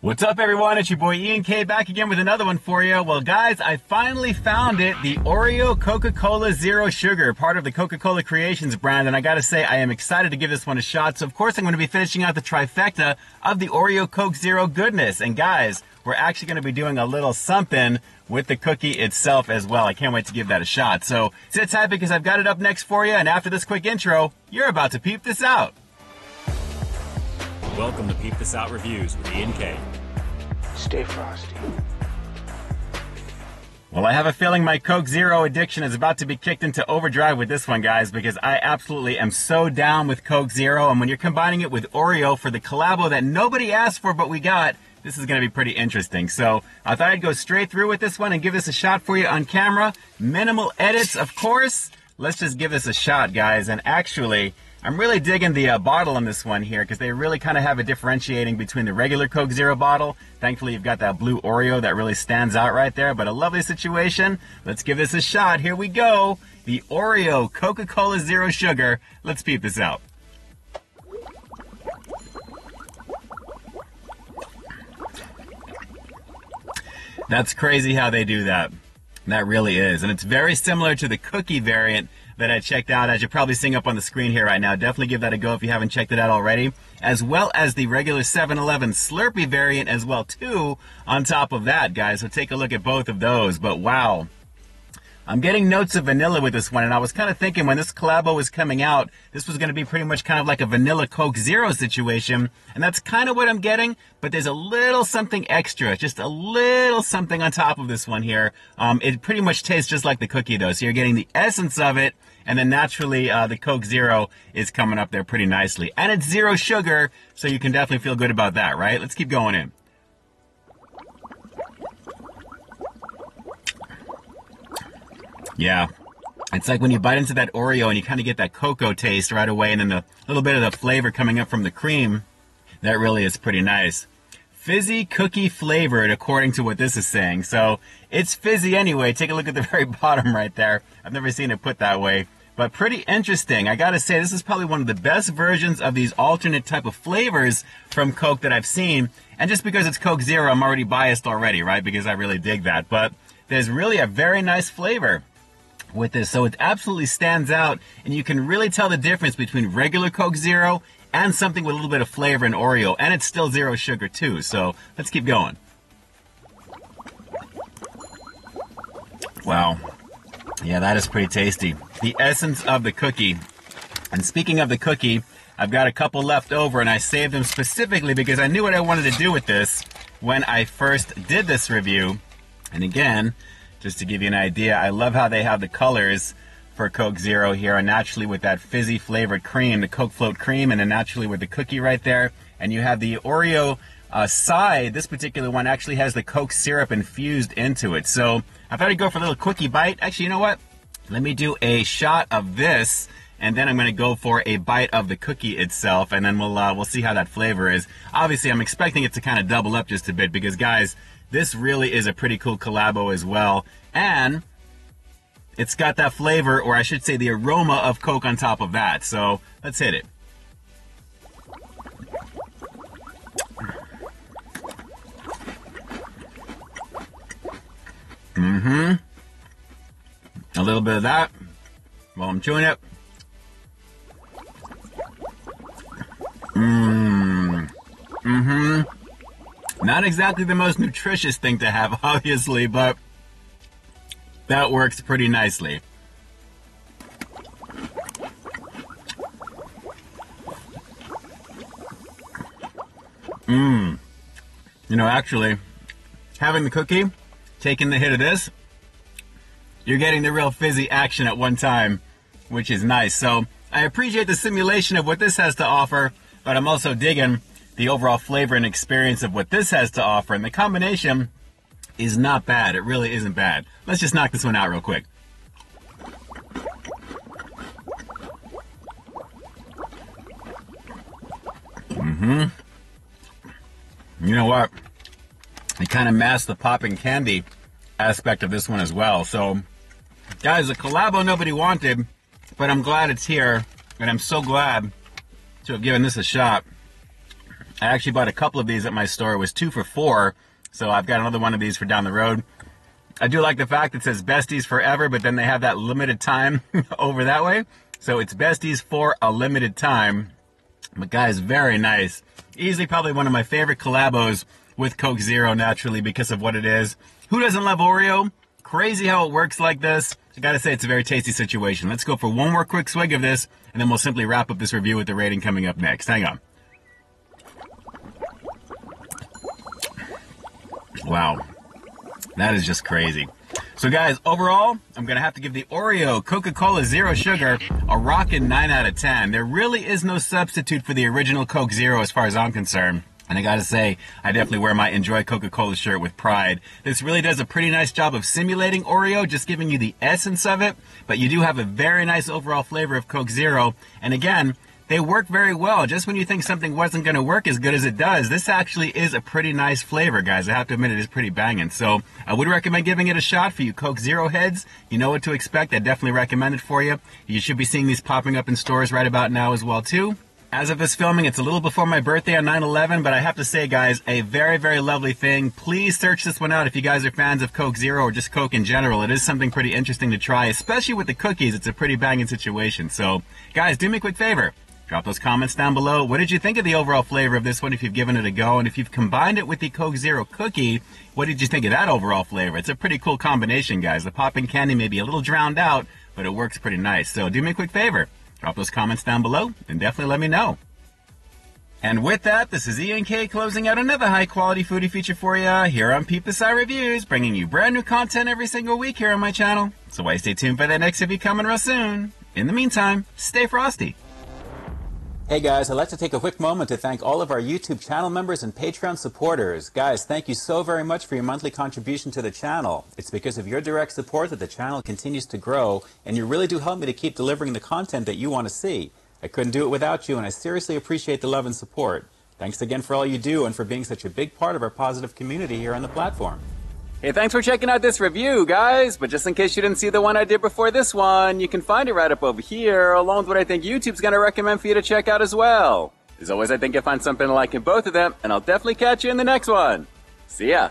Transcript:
What's up, everyone? It's your boy Ian K back again with another one for you. Well, guys, I finally found it, the Oreo Coca-Cola Zero Sugar, part of the Coca-Cola Creations brand, and I gotta say, I am excited to give this one a shot. So, of course, I'm gonna be finishing out the trifecta of the Oreo Coke Zero goodness. And guys, we're actually gonna be doing a little something with the cookie itself as well. I can't wait to give that a shot. So, sit tight because I've got it up next for you, and after this quick intro, you're about to peep this out. Welcome to Peep This Out Reviews with Ian K. Stay frosty. Well, I have a feeling my Coke Zero addiction is about to be kicked into overdrive with this one, guys, because I absolutely am so down with Coke Zero, and when you're combining it with Oreo for the collabo that nobody asked for but we got, this is going to be pretty interesting. So I thought I'd go straight through with this one and give this a shot for you on camera. Minimal edits, of course. Let's just give this a shot, guys. And actually, I'm really digging the bottle on this one here because they really kind of have a differentiating between the regular Coke Zero bottle. Thankfully, you've got that blue Oreo that really stands out right there, but a lovely situation. Let's give this a shot. Here we go. The Oreo Coca-Cola Zero Sugar. Let's peep this out. That's crazy how they do that. That really is. And it's very similar to the cookie variant that I checked out, as you're probably seeing up on the screen here right now. Definitely give that a go if you haven't checked it out already. As well as the regular 7-Eleven Slurpee variant as well, too, on top of that, guys. So take a look at both of those. But wow. I'm getting notes of vanilla with this one, and I was kind of thinking when this collabo was coming out, this was going to be pretty much kind of like a vanilla Coke Zero situation, and that's kind of what I'm getting, but there's a little something extra, just a little something on top of this one here. It pretty much tastes just like the cookie, though, so you're getting the essence of it, and then naturally the Coke Zero is coming up there pretty nicely. And it's zero sugar, so you can definitely feel good about that, right? Let's keep going in. Yeah, it's like when you bite into that Oreo and you kind of get that cocoa taste right away, and then the little bit of the flavor coming up from the cream. That really is pretty nice. Fizzy cookie flavored, according to what this is saying. So it's fizzy anyway. Take a look at the very bottom right there. I've never seen it put that way, but pretty interesting. I gotta say, this is probably one of the best versions of these alternate type of flavors from Coke that I've seen. And just because it's Coke Zero, I'm already biased already, right? Because I really dig that. But there's really a very nice flavor with this, so it absolutely stands out, and you can really tell the difference between regular Coke Zero and something with a little bit of flavor in Oreo, and it's still zero sugar too. So let's keep going. Wow, yeah, that is pretty tasty. The essence of the cookie. And speaking of the cookie, I've got a couple left over, and I saved them specifically because I knew what I wanted to do with this when I first did this review. And again, just to give you an idea, I love how they have the colors for Coke Zero here, and naturally with that fizzy flavored cream, the Coke Float cream, and then naturally with the cookie right there. And you have the Oreo side. This particular one actually has the Coke syrup infused into it. So I thought I'd go for a little quickie bite. Actually, you know what? Let me do a shot of this, and then I'm going to go for a bite of the cookie itself, and then we'll see how that flavor is. Obviously, I'm expecting it to kind of double up just a bit because, guys, this really is a pretty cool collabo as well. And it's got that flavor, or I should say the aroma of Coke on top of that. So let's hit it. A little bit of that while I'm chewing it. Not exactly the most nutritious thing to have, obviously, but that works pretty nicely. You know, actually, having the cookie, taking the hit of this, you're getting the real fizzy action at one time, which is nice. So I appreciate the simulation of what this has to offer, but I'm also digging the overall flavor and experience of what this has to offer. And the combination is not bad. It really isn't bad. Let's just knock this one out real quick. You know what? It kind of masks the popping candy aspect of this one as well. So, guys, a collabo nobody wanted, but I'm glad it's here, and I'm so glad to have given this a shot. I actually bought a couple of these at my store. It was 2 for $4, so I've got another one of these for down the road. I do like the fact that it says Besties Forever, but then they have that limited time over that way. So it's Besties for a limited time. But guys, very nice. Easily probably one of my favorite collabos with Coke Zero, naturally, because of what it is. Who doesn't love Oreo? Crazy how it works like this. I gotta say, it's a very tasty situation. Let's go for one more quick swig of this, and then we'll simply wrap up this review with the rating coming up next. Hang on. Wow. That is just crazy. So guys, overall, I'm going to have to give the Oreo Coca-Cola Zero Sugar a rockin' 9 out of 10. There really is no substitute for the original Coke Zero as far as I'm concerned. And I gotta say, I definitely wear my Enjoy Coca-Cola shirt with pride. This really does a pretty nice job of simulating Oreo, just giving you the essence of it. But you do have a very nice overall flavor of Coke Zero. And again, they work very well. Just when you think something wasn't going to work as good as it does, this actually is a pretty nice flavor, guys. I have to admit, it is pretty banging. So I would recommend giving it a shot for you Coke Zero heads. You know what to expect. I definitely recommend it for you. You should be seeing these popping up in stores right about now as well, too. As of this filming, it's a little before my birthday on 9/11, but I have to say, guys, a very, very lovely thing. Please search this one out if you guys are fans of Coke Zero or just Coke in general. It is something pretty interesting to try, especially with the cookies. It's a pretty banging situation. So, guys, do me a quick favor. Drop those comments down below. What did you think of the overall flavor of this one if you've given it a go? And if you've combined it with the Coke Zero cookie, what did you think of that overall flavor? It's a pretty cool combination, guys. The popping candy may be a little drowned out, but it works pretty nice. So do me a quick favor. Drop those comments down below and definitely let me know. And with that, this is Ian K closing out another high-quality foodie feature for you here on Peep the Side Reviews, bringing you brand new content every single week here on my channel. So why stay tuned for that next review coming real soon. In the meantime, stay frosty. Hey guys, I'd like to take a quick moment to thank all of our YouTube channel members and Patreon supporters. Guys, thank you so very much for your monthly contribution to the channel. It's because of your direct support that the channel continues to grow, and you really do help me to keep delivering the content that you want to see. I couldn't do it without you, and I seriously appreciate the love and support. Thanks again for all you do and for being such a big part of our positive community here on the platform. Hey, thanks for checking out this review, guys. But just in case you didn't see the one I did before this one, you can find it right up over here, along with what I think YouTube's going to recommend for you to check out as well. As always, I think you'll find something to like in both of them, and I'll definitely catch you in the next one. See ya.